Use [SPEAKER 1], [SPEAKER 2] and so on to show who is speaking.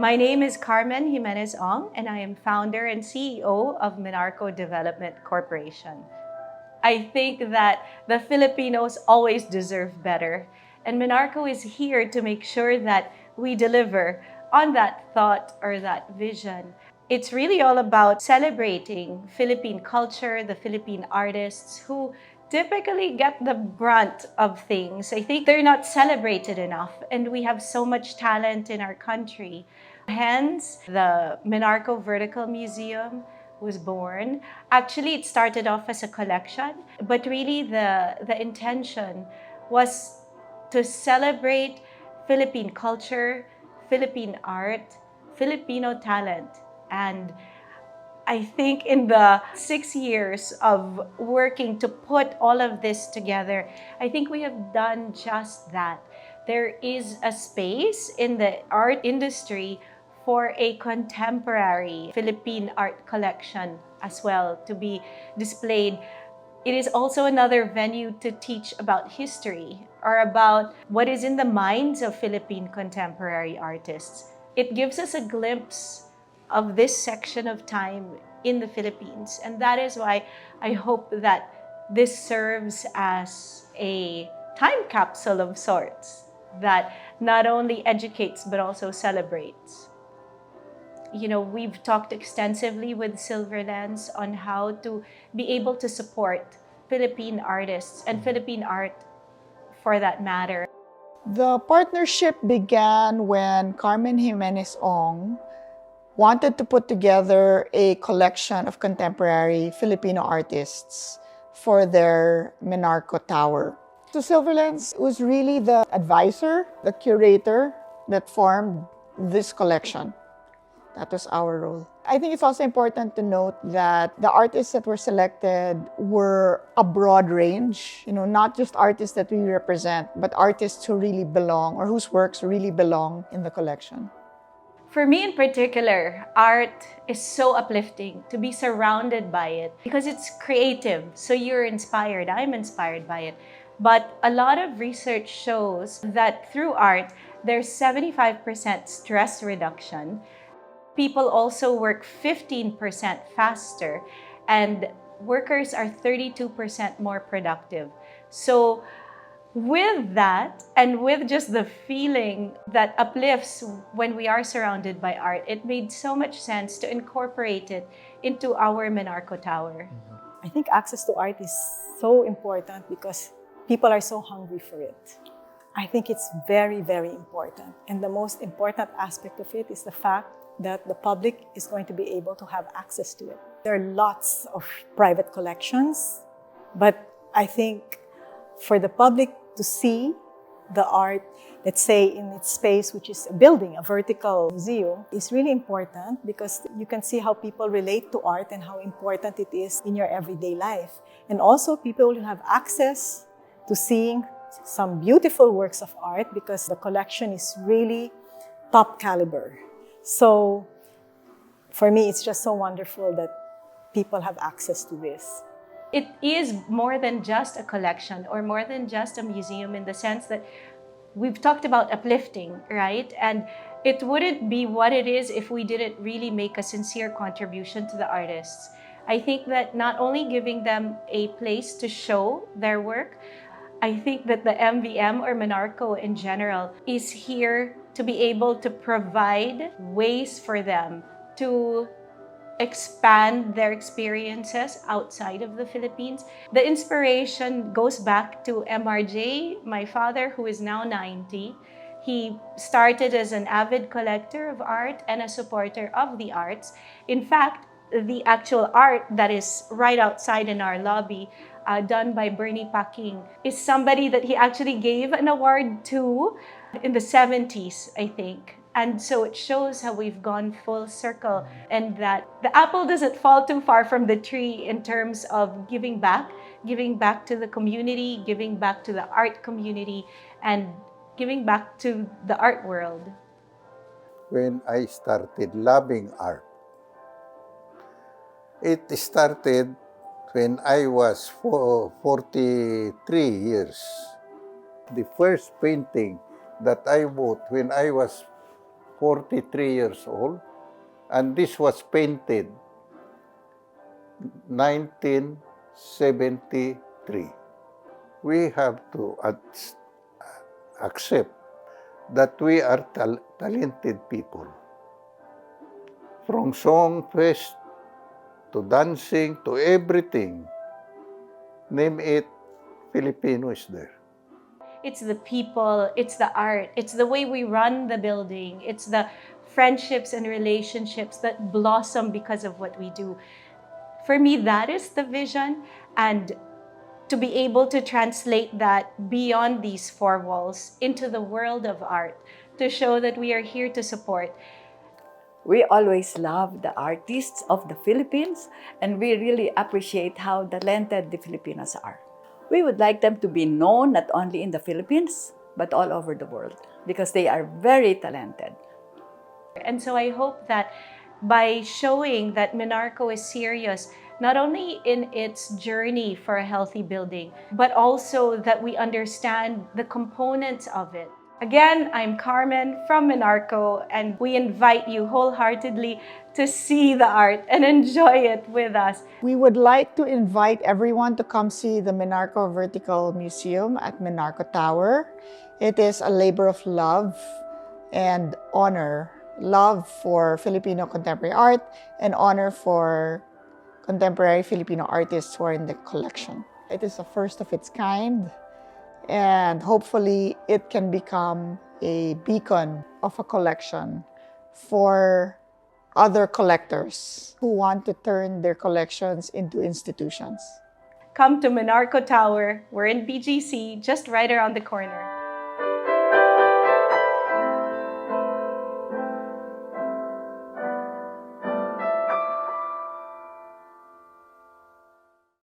[SPEAKER 1] My name is Carmen Jimenez Ong, and I am founder and CEO of Minarco Development Corporation. I think that the Filipinos always deserve better, and Minarco is here to make sure that we deliver on that thought or that vision. It's really all about celebrating Philippine culture, the Philippine artists who typically get the brunt of things. I think they're not celebrated enough, and we have so much talent in our country. Hence, the Minarco Vertical Museum was born. Actually, it started off as a collection, but really the intention was to celebrate Philippine culture, Philippine art, Filipino talent. And I think in the 6 years of working to put all of this together, I think we have done just that. There is a space in the art industry for a contemporary Philippine art collection as well to be displayed. It is also another venue to teach about history or about what is in the minds of Philippine contemporary artists. It gives us a glimpse of this section of time in the Philippines. And that is why I hope that this serves as a time capsule of sorts that not only educates but also celebrates. We've talked extensively with Silverlands on how to be able to support Philippine artists and Philippine art for that matter.
[SPEAKER 2] The partnership began when Carmen Jimenez Ong wanted to put together a collection of contemporary Filipino artists for their Minarco Tower. So Silverlands was really the advisor, the curator that formed this collection. That was our role. I think it's also important to note that the artists that were selected were a broad range, not just artists that we represent, but artists who really belong or whose works really belong in the collection.
[SPEAKER 1] For me in particular, art is so uplifting to be surrounded by it because it's creative. So you're inspired, I'm inspired by it. But a lot of research shows that through art, there's 75% stress reduction. People also work 15% faster, and workers are 32% more productive. So with that, and with just the feeling that uplifts when we are surrounded by art, it made so much sense to incorporate it into our Minarco Tower.
[SPEAKER 3] I think access to art is so important because people are so hungry for it. I think it's very, very important. And the most important aspect of it is the fact that the public is going to be able to have access to it. There are lots of private collections, but I think for the public to see the art, let's say in its space, which is a building, a vertical museum, is really important because you can see how people relate to art and how important it is in your everyday life. And also people will have access to seeing some beautiful works of art because the collection is really top caliber. So for me, it's just so wonderful that people have access to this.
[SPEAKER 1] It is more than just a collection or more than just a museum in the sense that we've talked about uplifting, right? And it wouldn't be what it is if we didn't really make a sincere contribution to the artists. I think that not only giving them a place to show their work, I think that the MVM or Minarco in general is here to be able to provide ways for them to expand their experiences outside of the Philippines. The inspiration goes back to MRJ, my father, who is now 90. He started as an avid collector of art and a supporter of the arts. In fact, the actual art that is right outside in our lobby, done by Bernie Paking, is somebody that he actually gave an award to in the 70s, I think. And so it shows how we've gone full circle and that the apple doesn't fall too far from the tree in terms of giving back to the community, giving back to the art community, and giving back to the art world.
[SPEAKER 4] When I started loving art, it started when I was 43 years. The first painting that I bought when I was 43 years old, and this was painted 1973. We have to accept that we are talented people. From song fest to dancing to everything, name it, Filipino is there.
[SPEAKER 1] It's the people, it's the art, it's the way we run the building, it's the friendships and relationships that blossom because of what we do. For me, that is the vision, and to be able to translate that beyond these four walls into the world of art, to show that we are here to support.
[SPEAKER 5] We always love the artists of the Philippines, and we really appreciate how talented the Filipinos are. We would like them to be known not only in the Philippines, but all over the world, because they are very talented.
[SPEAKER 1] And so I hope that by showing that Minarco is serious, not only in its journey for a healthy building, but also that we understand the components of it. Again, I'm Carmen from Minarco, and we invite you wholeheartedly to see the art and enjoy it with us.
[SPEAKER 2] We would like to invite everyone to come see the Minarco Vertical Museum at Minarco Tower. It is a labor of love and honor. Love for Filipino contemporary art and honor for contemporary Filipino artists who are in the collection. It is a first of its kind, and hopefully it can become a beacon of a collection for other collectors who want to turn their collections into institutions.
[SPEAKER 1] Come to Minarco Tower. We're in BGC, just right around the corner.